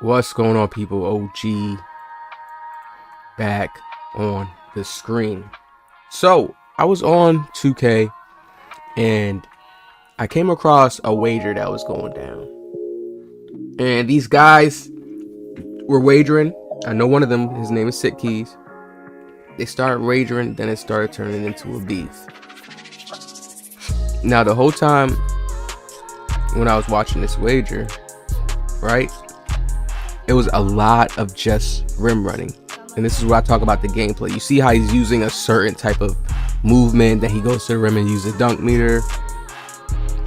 What's going on, people? OG back on the screen. So I was on 2K and I came across a wager that was going down, and these guys were wagering. I know one of them, his name is Sick Keys. They started wagering, then it started turning into a beef. Now the whole time when I was watching this wager, right, it was a lot of just rim running. And this is where I talk about the gameplay. You see how he's using a certain type of movement, that he goes to the rim and uses a dunk meter.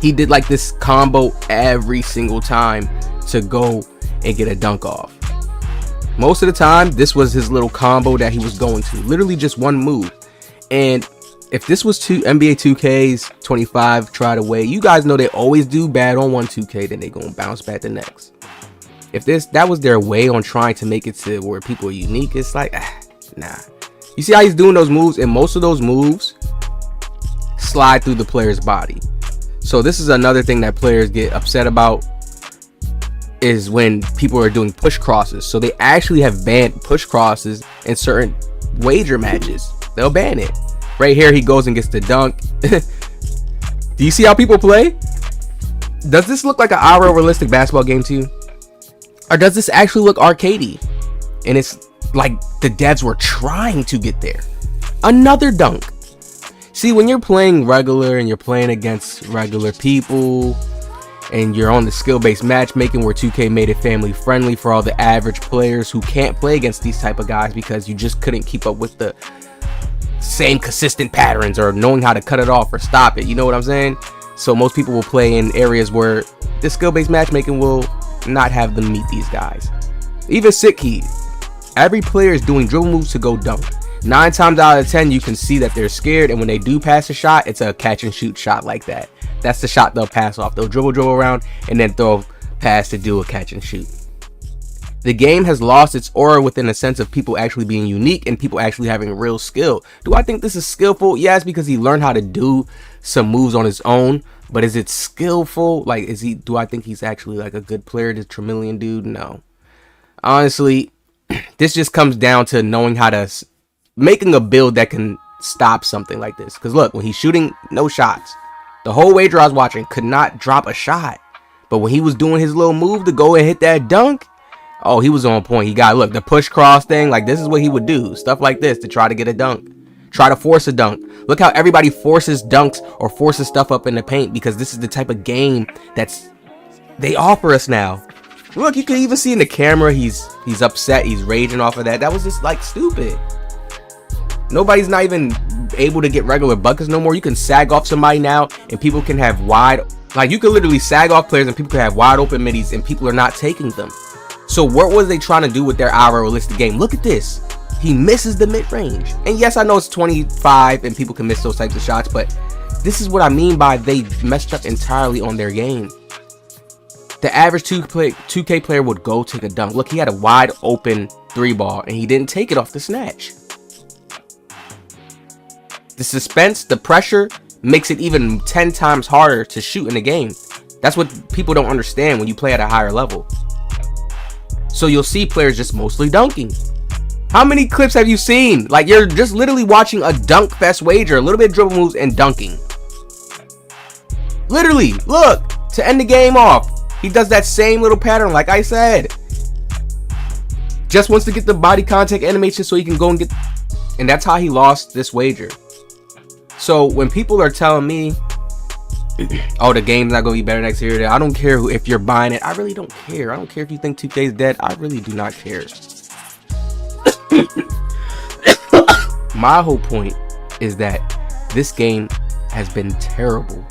He did like this combo every single time to go and get a dunk off. Most of the time, this was his little combo that he was going to. Literally just one move. And if this was NBA 2K's 25 tried away, you guys know they always do bad on one 2K, then they gonna bounce back the next. If that was their way on trying to make it to where people are unique, it's like, nah. You see how he's doing those moves, and most of those moves slide through the player's body. So this is another thing that players get upset about, is when people are doing push crosses. So they actually have banned push crosses in certain wager matches. They'll ban it. Right here, he goes and gets the dunk. Do you see how people play? Does this look like an IRL realistic basketball game to you? Or does this actually look arcadey? And it's like the devs were trying to get there. Another dunk. See, when you're playing regular and you're playing against regular people and you're on the skill-based matchmaking where 2K made it family friendly for all the average players who can't play against these type of guys because you just couldn't keep up with the same consistent patterns or knowing how to cut it off or stop it. You know what I'm saying? So most people will play in areas where the skill-based matchmaking will not have them meet these guys. Even Sick Keys, every player is doing dribble moves to go dunk. 9 times out of 10 you can see that they're scared, and when they do pass a shot, it's a catch and shoot shot like that. That's the shot they'll pass off. They'll dribble around and then throw a pass to do a catch and shoot. The game has lost its aura within a sense of people actually being unique and people actually having real skill. Do I think this is skillful? Yes, because he learned how to do some moves on his own. But is it skillful? Like, do I think he's actually like a good player, this Tremillion dude? No. Honestly, this just comes down to knowing how to making a build that can stop something like this. Because look, when he's shooting, no shots. The whole wager I was watching could not drop a shot. But when he was doing his little move to go and hit that dunk, oh, he was on point. He got, look, the push cross thing. Like, this is what he would do. Stuff like this to try to get a dunk. Try to force a dunk. Look how everybody forces dunks or forces stuff up in the paint, because this is the type of game they offer us now. Look, you can even see in the camera he's upset, he's raging off of that. That was just like stupid. Nobody's not even able to get regular buckets no more. You can sag off somebody now and people can have you can literally sag off players and people can have wide open middies and people are not taking them. So what was they trying to do with their IRL realistic game? Look at this. He misses the mid-range. And yes, I know it's 25 and people can miss those types of shots, but this is what I mean by they messed up entirely on their game. The average 2K player would go take a dunk. Look, he had a wide open 3-ball and he didn't take it off the snatch. The suspense, the pressure makes it even 10 times harder to shoot in the game. That's what people don't understand when you play at a higher level. So you'll see players just mostly dunking. How many clips have you seen? Like, you're just literally watching a dunk fest wager, a little bit of dribble moves and dunking. Literally, look, to end the game off, he does that same little pattern like I said. Just wants to get the body contact animation so he can go and get, and that's how he lost this wager. So when people are telling me, oh, the game's not gonna be better next year, I don't care if you're buying it. I really don't care. I don't care if you think 2K is dead. I really do not care. My whole point is that this game has been terrible.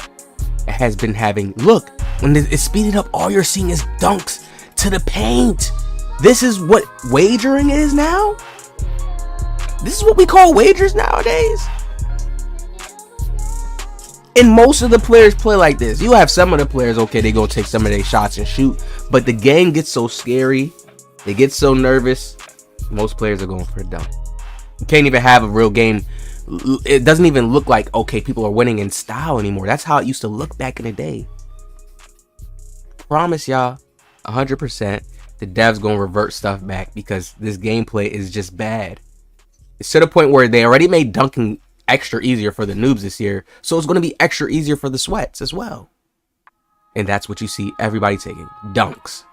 It has been having, look, when it's speeded up, all you're seeing is dunks to the paint. This is what wagering is now? This is what we call wagers nowadays? And most of the players play like this. You have some of the players, okay, they go take some of their shots and shoot, but the game gets so scary, they get so nervous, most players are going for a dunk. You can't even have a real game. It doesn't even look like, okay, people are winning in style anymore. That's how it used to look back in the day. Promise y'all, 100%, the devs gonna revert stuff back because this gameplay is just bad. It's to the point where they already made dunking extra easier for the noobs this year, so it's gonna be extra easier for the sweats as well. And that's what you see everybody taking, dunks.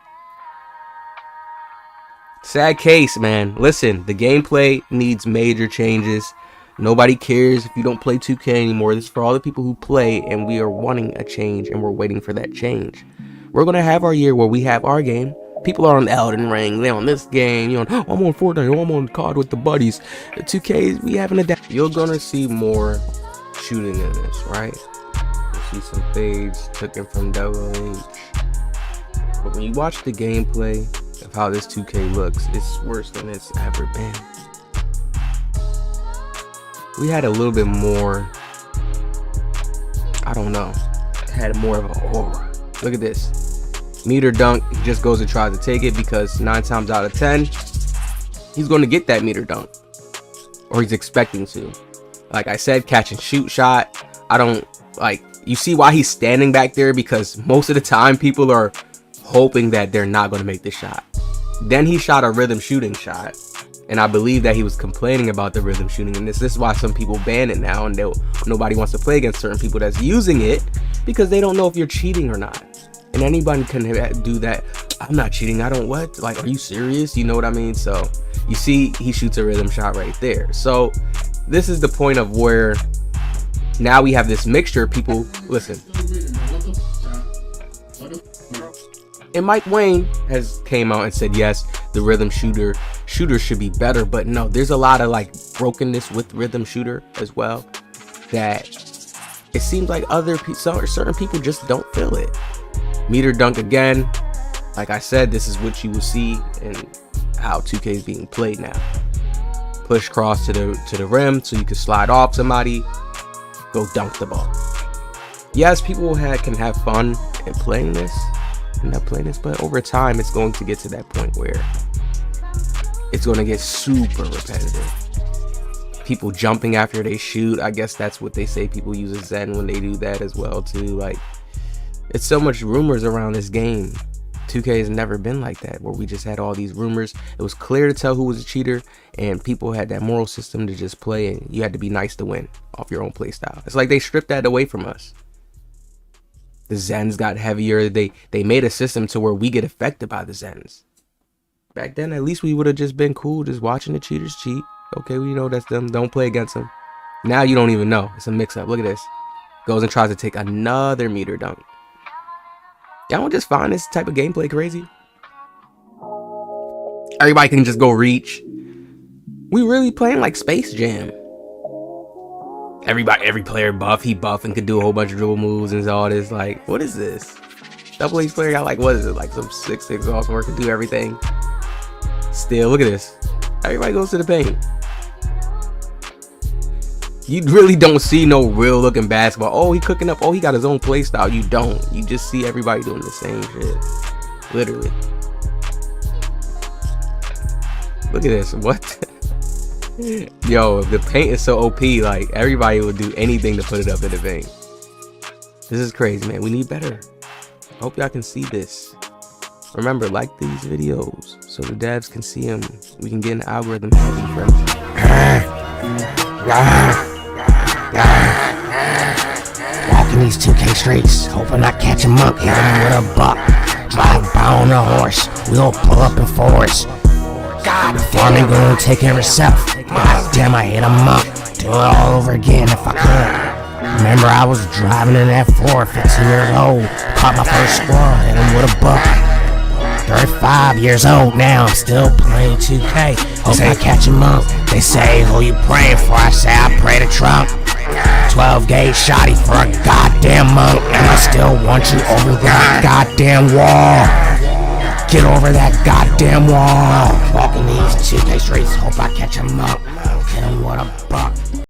Sad case, man. Listen, the gameplay needs major changes. Nobody cares if you don't play 2K anymore. This is for all the people who play, and we are wanting a change, and we're waiting for that change. We're gonna have our year where we have our game. People are on Elden Ring, they're on this game, you know, oh, I'm on Fortnite, oh, I'm on COD with the buddies. 2K, we haven't adapted. You're gonna see more shooting in this, right? You'll see some fades taken from Double H. But when you watch the gameplay of how this 2K looks, it's worse than it's ever been. We had a little bit more, I don't know, had more of a aura. Look at this. Meter dunk, he just goes and tries to take it because 9 times out of 10, he's going to get that meter dunk. Or he's expecting to. Like I said, catch and shoot shot. I don't, like, you see why he's standing back there? Because most of the time people are hoping that they're not going to make the shot. Then he shot a rhythm shooting shot. And I believe that he was complaining about the rhythm shooting. And this is why some people ban it now. And nobody wants to play against certain people that's using it. Because they don't know if you're cheating or not. And anybody can do that. I'm not cheating. I don't what? Like, are you serious? You know what I mean? So you see, he shoots a rhythm shot right there. So this is the point of where now we have this mixture. People, listen. And Mike Wayne has came out and said, yes, the rhythm shooter should be better. But no, there's a lot of like brokenness with rhythm shooter as well. That it seems like certain people just don't feel it. Meter dunk again. Like I said, this is what you will see in how 2K is being played now. Push cross to the rim so you can slide off somebody, go dunk the ball. Yes, people can have fun in playing this, but over time it's going to get to that point where it's going to get super repetitive. People jumping after they shoot. I guess that's what they say. People use a Zen when they do that as well too. Like, it's so much rumors around this game. 2K has never been like that, where we just had all these rumors. It was clear to tell who was a cheater, and people had that moral system to just play, and you had to be nice to win off your own play style. It's like they stripped that away from us. The Zens got heavier. They made a system to where we get affected by the Zens. Back then, at least we would have just been cool, just watching the cheaters cheat. Okay, we know that's them. Don't play against them. Now you don't even know. It's a mix-up. Look at this. Goes and tries to take another meter dunk. Y'all don't just find this type of gameplay crazy? Everybody can just go reach. We really playing like Space Jam. Every player buff, he buff and could do a whole bunch of dribble moves and all this. Like, what is this? Double H player got like, what is it? Like some 6'6" awesome work, can do everything. Still, look at this. Everybody goes to the paint. You really don't see no real looking basketball. Oh, he cooking up. Oh, he got his own play style. You don't. You just see everybody doing the same shit. Literally. Look at this. What? Yo, if the paint is so OP, like everybody would do anything to put it up in the paint. This is crazy, man. We need better. Hope y'all can see this. Remember, like these videos so the devs can see them. We can get an algorithm heavy from walking these 2K streets, hoping I catch a monk, hit him with a buck. Drive by on a horse, we'll pull up in force. God, the farming gonna take care of itself. God damn, I hit him up. Do it all over again if I could. Remember, I was driving in that Ford, 15 years old. Caught my first squirrel, hit him with a buck. 35 years old now, I'm still playing 2K. Hope I catch him up. They say, who you praying for? I say, I pray to Trump. 12 gauge shotty for a goddamn monk, and I still want you over that goddamn wall. Get over that goddamn wall. Walking these 2K streets, hope I catch him up. Hit him with a buck.